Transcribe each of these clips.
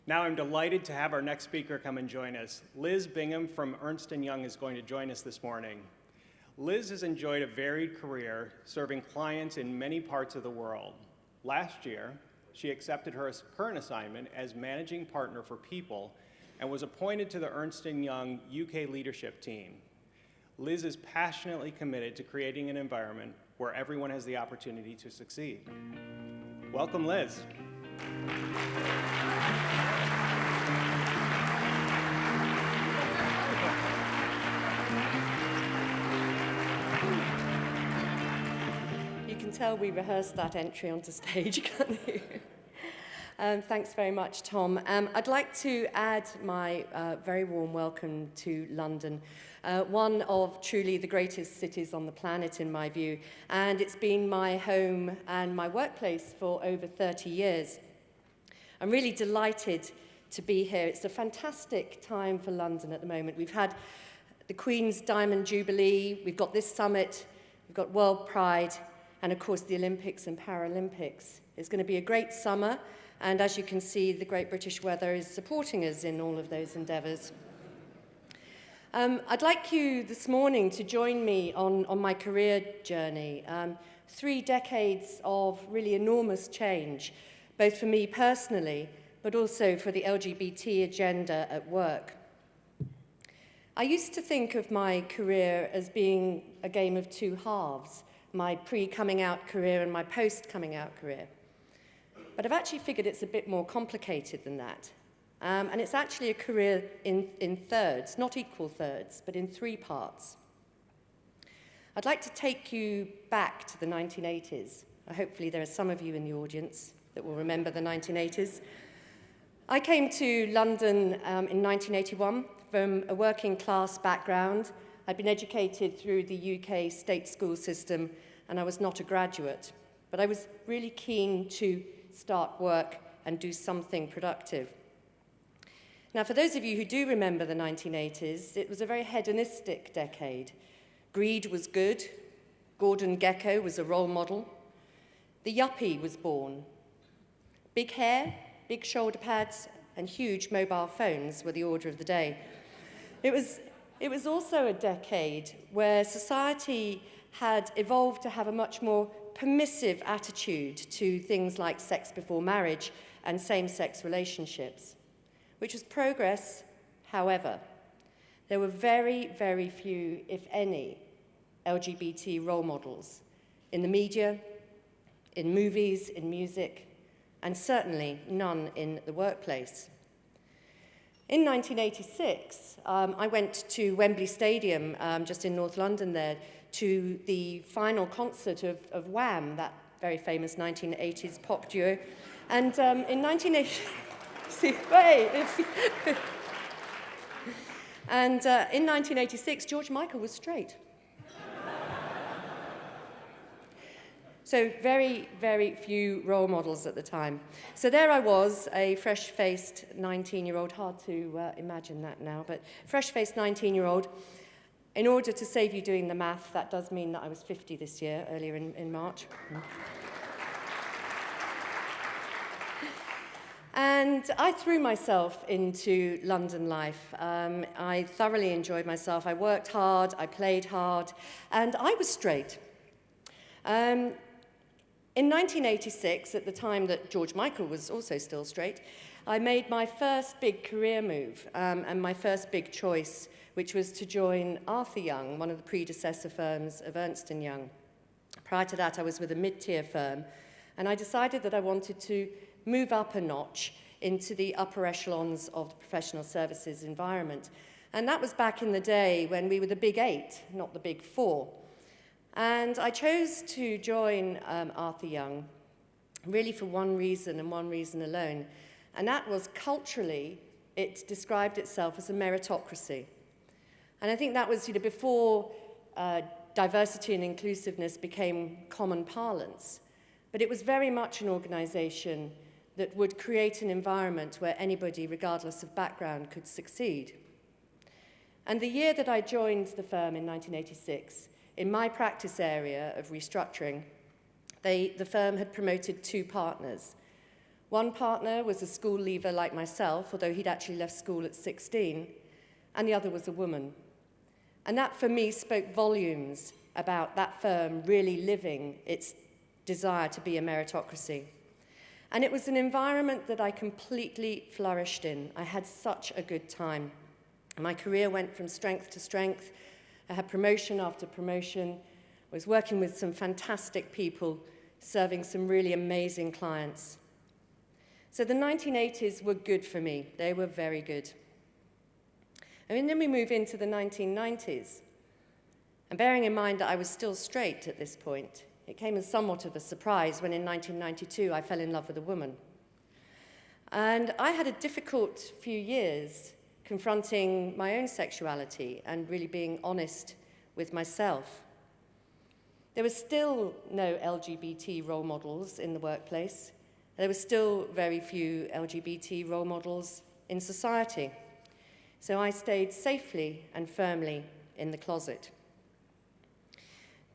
Now I'm delighted to have our next speaker come and join us. Liz Bingham from Ernst & Young is going to join us this morning. Liz has enjoyed a varied career serving clients in many parts of the world. Last year, she accepted her current assignment as Managing Partner for People and was appointed to the Ernst & Young UK leadership team. Liz is passionately committed to creating an environment where everyone has the opportunity to succeed. Welcome, Liz. You can tell we rehearsed that entry onto stage, can't you? Thanks very much, Tom. I'd like to add my very warm welcome to London, one of truly the greatest cities on the planet, in my view, and it's been my home and my workplace for over 30 years. I'm really delighted to be here. It's a fantastic time for London at the moment. We've had the Queen's Diamond Jubilee, we've got this summit, we've got World Pride, and of course the Olympics and Paralympics. It's going to be a great summer, and as you can see, the great British weather is supporting us in all of those endeavours. I'd like you this morning to join me on my career journey. 3 decades of really enormous change, both for me personally, but also for the LGBT agenda at work. I used to think of my career as being a game of 2 halves, my pre-coming out career and my post-coming out career. But I've actually figured it's a bit more complicated than that. And it's actually a career in thirds, not equal thirds, but in 3 parts. I'd like to take you back to the 1980s. Hopefully there are some of you in the audience that will remember the 1980s. I came to London in 1981 from a working class background. I'd been educated through the UK state school system, and I was not a graduate. But I was really keen to start work and do something productive. Now, for those of you who do remember the 1980s, it was a very hedonistic decade. Greed was good. Gordon Gekko was a role model. The yuppie was born. Big hair, big shoulder pads, and huge mobile phones were the order of the day. It was also a decade where society had evolved to have a much more permissive attitude to things like sex before marriage and same-sex relationships, which was progress. However, there were very, very few, if any, LGBT role models in the media, in movies, in music, and certainly none in the workplace. In 1986, I went to Wembley Stadium, just in North London there, to the final concert of Wham, that very famous 1980s pop duo. And in 1986, George Michael was straight. So very, very few role models at the time. So there I was, a fresh-faced 19-year-old, hard to imagine that now, but fresh-faced 19-year-old. In order to save you doing the math, that does mean that I was 50 this year, earlier in March. And I threw myself into London life. I thoroughly enjoyed myself. I worked hard, I played hard, and I was straight. In 1986, at the time that George Michael was also still straight, I made my first big career move and my first big choice, which was to join Arthur Young, one of the predecessor firms of Ernst & Young. Prior to that, I was with a mid-tier firm, and I decided that I wanted to move up a notch into the upper echelons of the professional services environment. And that was back in the day when we were the Big 8, not the Big 4. And I chose to join Arthur Young really for one reason and one reason alone, and that was culturally, it described itself as a meritocracy. And I think that was before diversity and inclusiveness became common parlance, but it was very much an organization that would create an environment where anybody, regardless of background, could succeed. And the year that I joined the firm in 1986, in my practice area of restructuring, the firm had promoted 2 partners. One partner was a school leaver like myself, although he'd actually left school at 16, and the other was a woman. And that, for me, spoke volumes about that firm really living its desire to be a meritocracy. And it was an environment that I completely flourished in. I had such a good time. My career went from strength to strength. I had promotion after promotion. I was working with some fantastic people, serving some really amazing clients. So the 1980s were good for me. They were very good. And then we move into the 1990s. And bearing in mind that I was still straight at this point, it came as somewhat of a surprise when in 1992 I fell in love with a woman. And I had a difficult few years confronting my own sexuality and really being honest with myself. There were still no LGBT role models in the workplace. There were still very few LGBT role models in society. So I stayed safely and firmly in the closet.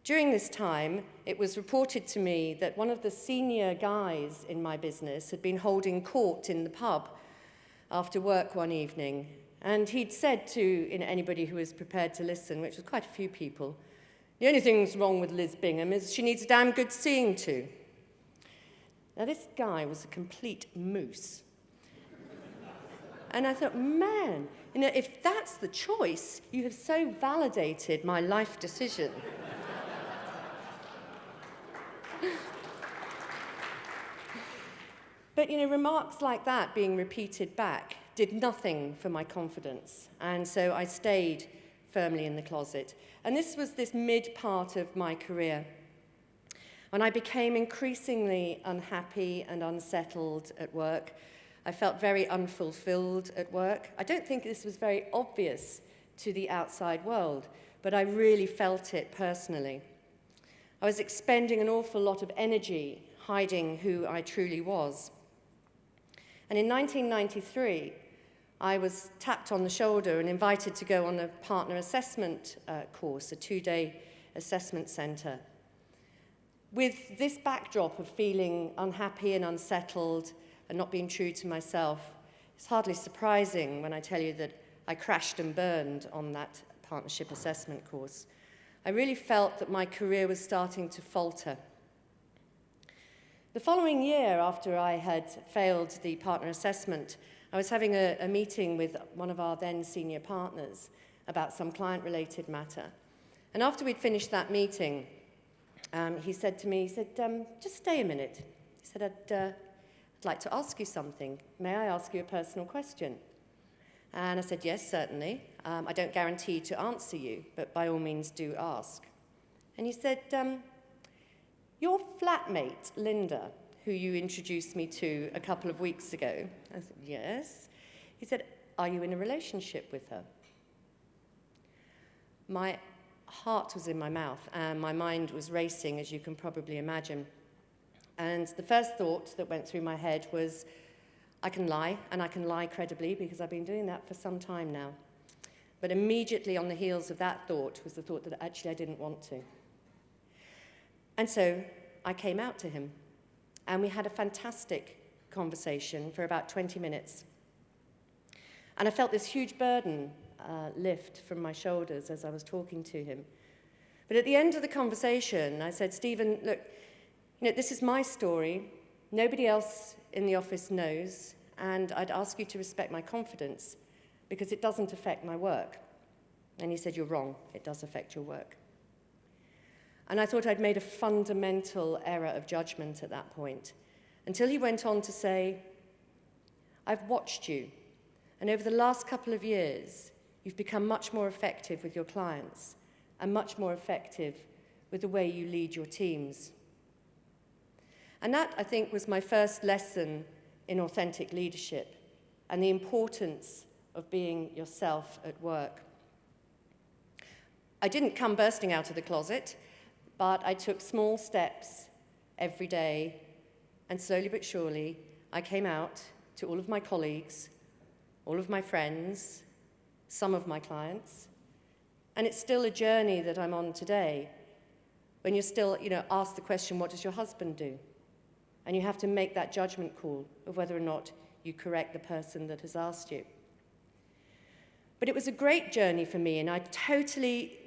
During this time, it was reported to me that one of the senior guys in my business had been holding court in the pub after work one evening, and he'd said to anybody who was prepared to listen, which was quite a few people, the only thing that's wrong with Liz Bingham is she needs a damn good seeing to. Now, this guy was a complete moose. And I thought, man, if that's the choice, you have so validated my life decision. But, remarks like that being repeated back did nothing for my confidence. And so I stayed firmly in the closet. And this was this mid-part of my career, when I became increasingly unhappy and unsettled at work. I felt very unfulfilled at work. I don't think this was very obvious to the outside world, but I really felt it personally. I was expending an awful lot of energy hiding who I truly was. And in 1993, I was tapped on the shoulder and invited to go on a partner assessment course, a 2-day assessment center. With this backdrop of feeling unhappy and unsettled and not being true to myself, it's hardly surprising when I tell you that I crashed and burned on that partnership assessment course. I really felt that my career was starting to falter. The following year, after I had failed the partner assessment, I was having a meeting with one of our then senior partners about some client-related matter. And after we'd finished that meeting, he said to me, just stay a minute. He said, I'd like to ask you something. May I ask you a personal question? And I said, yes, certainly. I don't guarantee to answer you, but by all means do ask. And he said, your flatmate, Linda, who you introduced me to a couple of weeks ago. I said, yes. He said, are you in a relationship with her? My heart was in my mouth, and my mind was racing, as you can probably imagine. And the first thought that went through my head was, I can lie, and I can lie credibly, because I've been doing that for some time now. But immediately on the heels of that thought was the thought that actually I didn't want to. And so I came out to him, and we had a fantastic conversation for about 20 minutes. And I felt this huge burden lift from my shoulders as I was talking to him. But at the end of the conversation, I said, Stephen, look, this is my story. Nobody else in the office knows, and I'd ask you to respect my confidence because it doesn't affect my work. And he said, you're wrong. It does affect your work. And I thought I'd made a fundamental error of judgment at that point, until he went on to say, I've watched you, and over the last couple of years, you've become much more effective with your clients and much more effective with the way you lead your teams. And that, I think, was my first lesson in authentic leadership and the importance of being yourself at work. I didn't come bursting out of the closet, but I took small steps every day, and slowly but surely, I came out to all of my colleagues, all of my friends, some of my clients, and it's still a journey that I'm on today, when you're still, asked the question, what does your husband do? and you have to make that judgment call of whether or not you correct the person that has asked you. But it was a great journey for me, and I totally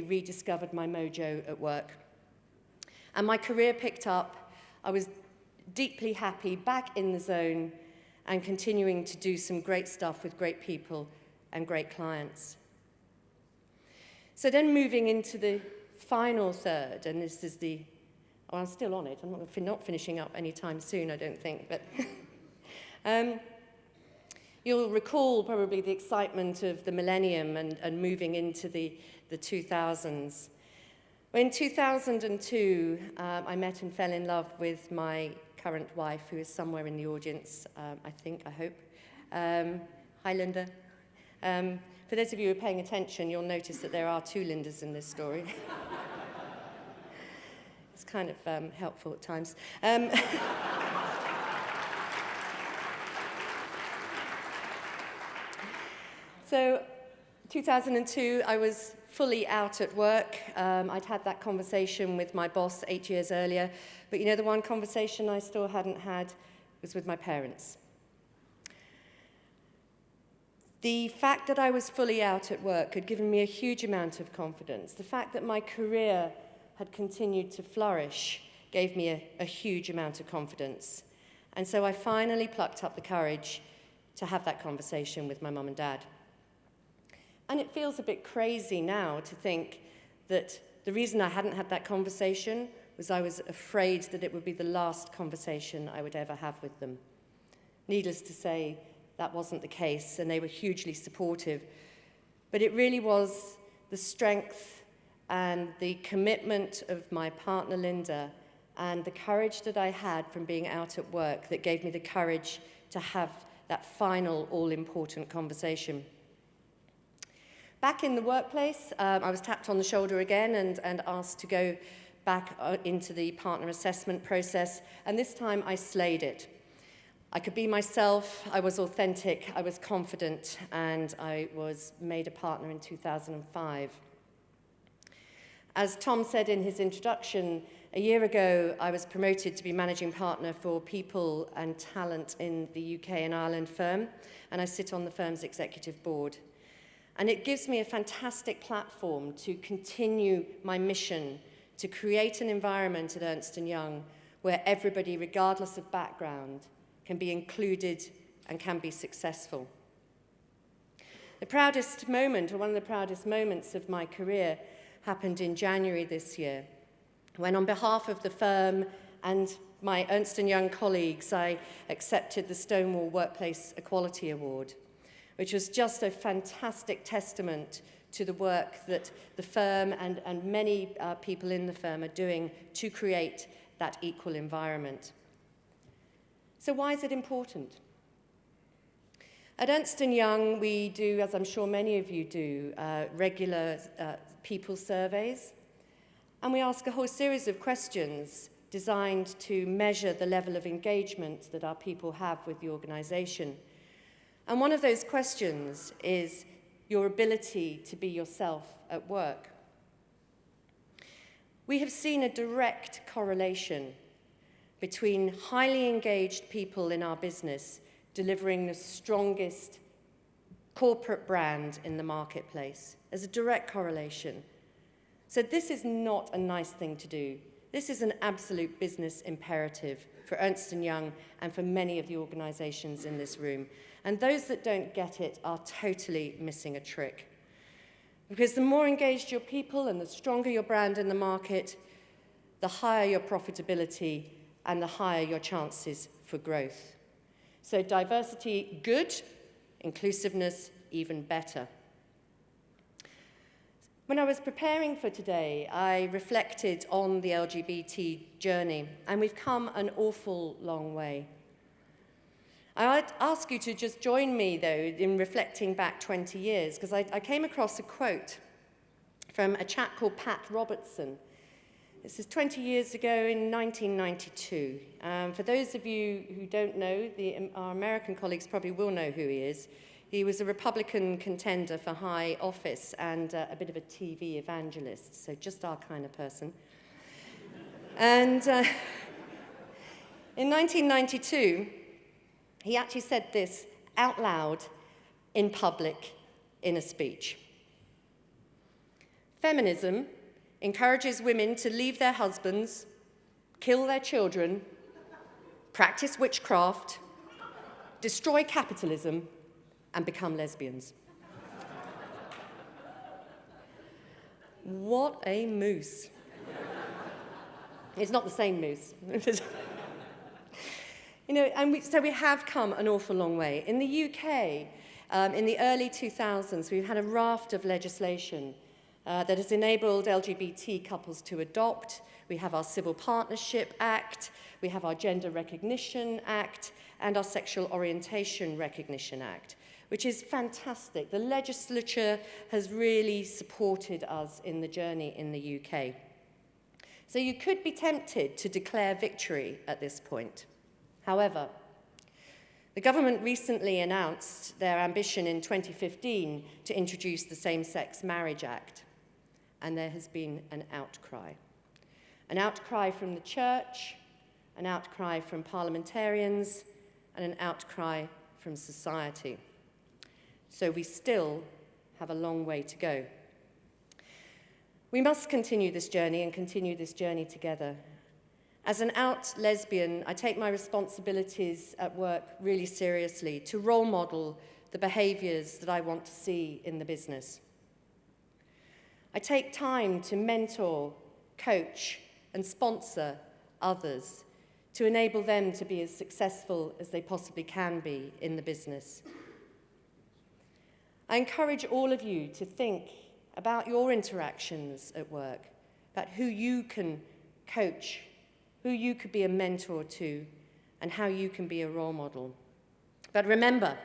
rediscovered my mojo at work. And my career picked up. I was deeply happy, back in the zone, and continuing to do some great stuff with great people and great clients. So then moving into the final third, and this is the, oh, I'm still on it. I'm not finishing up anytime soon, I don't think, but you'll recall probably the excitement of the millennium and moving into the 2000s. In 2002, I met and fell in love with my current wife, who is somewhere in the audience, I hope. Hi, Linda. For those of you who are paying attention, you'll notice that there are two Lindas in this story. It's kind of helpful at times. So, 2002, I was fully out at work. I'd had that conversation with my boss 8 years earlier, but you know, the one conversation I still hadn't had was with my parents. The fact that I was fully out at work had given me a huge amount of confidence. The fact that my career had continued to flourish gave me a huge amount of confidence. And so I finally plucked up the courage to have that conversation with my mum and dad. And it feels a bit crazy now to think that the reason I hadn't had that conversation was I was afraid that it would be the last conversation I would ever have with them. Needless to say, that wasn't the case, and they were hugely supportive. But it really was the strength and the commitment of my partner, Linda, and the courage that I had from being out at work that gave me the courage to have that final all-important conversation. Back in the workplace, I was tapped on the shoulder again and asked to go back into the partner assessment process, and this time I slayed it. I could be myself, I was authentic, I was confident, and I was made a partner in 2005. As Tom said in his introduction, a year ago I was promoted to be managing partner for people and talent in the UK and Ireland firm, and I sit on the firm's executive board. And it gives me a fantastic platform to continue my mission to create an environment at Ernst & Young where everybody, regardless of background, can be included and can be successful. The proudest moment, or one of the proudest moments of my career, happened in January this year, when on behalf of the firm and my Ernst & Young colleagues, I accepted the Stonewall Workplace Equality Award, which was just a fantastic testament to the work that the firm and many people in the firm are doing to create that equal environment. So why is it important? At Ernst & Young, we do, as I'm sure many of you do, regular people surveys, and we ask a whole series of questions designed to measure the level of engagement that our people have with the organization. And one of those questions is your ability to be yourself at work. We have seen a direct correlation between highly engaged people in our business delivering the strongest corporate brand in the marketplace. There's a direct correlation. So this is not a nice thing to do. This is an absolute business imperative for Ernst & Young and for many of the organizations in this room. And those that don't get it are totally missing a trick. Because the more engaged your people and the stronger your brand in the market, the higher your profitability and the higher your chances for growth. So diversity, good. Inclusiveness, even better. When I was preparing for today, I reflected on the LGBT journey, and we've come an awful long way. I'd ask you to just join me, though, in reflecting back 20 years, because I came across a quote from a chap called Pat Robertson. This is 20 years ago in 1992. For those of you who don't know, our American colleagues probably will know who he is. He was a Republican contender for high office and a bit of a TV evangelist, so just our kind of person. And In 1992, he actually said this out loud in public in a speech. Feminism encourages women to leave their husbands, kill their children, practice witchcraft, destroy capitalism, and become lesbians. What a moose. It's not the same moose. So we have come an awful long way. In the UK, in the early 2000s, we've had a raft of legislation that has enabled LGBT couples to adopt. We have our Civil Partnership Act, we have our Gender Recognition Act, and our Sexual Orientation Recognition Act, which is fantastic. The legislature has really supported us in the journey in the UK. So you could be tempted to declare victory at this point. However, the government recently announced their ambition in 2015 to introduce the Same-Sex Marriage Act, and there has been an outcry. An outcry from the church, an outcry from parliamentarians, and an outcry from society. So we still have a long way to go. We must continue this journey and continue this journey together. As an out lesbian, I take my responsibilities at work really seriously to role model the behaviours that I want to see in the business. I take time to mentor, coach, and sponsor others to enable them to be as successful as they possibly can be in the business. I encourage all of you to think about your interactions at work, about who you can coach, who you could be a mentor to, and how you can be a role model. But remember,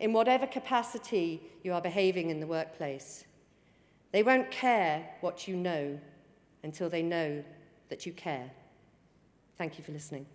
in whatever capacity you are behaving in the workplace, they won't care what you know until they know that you care. Thank you for listening.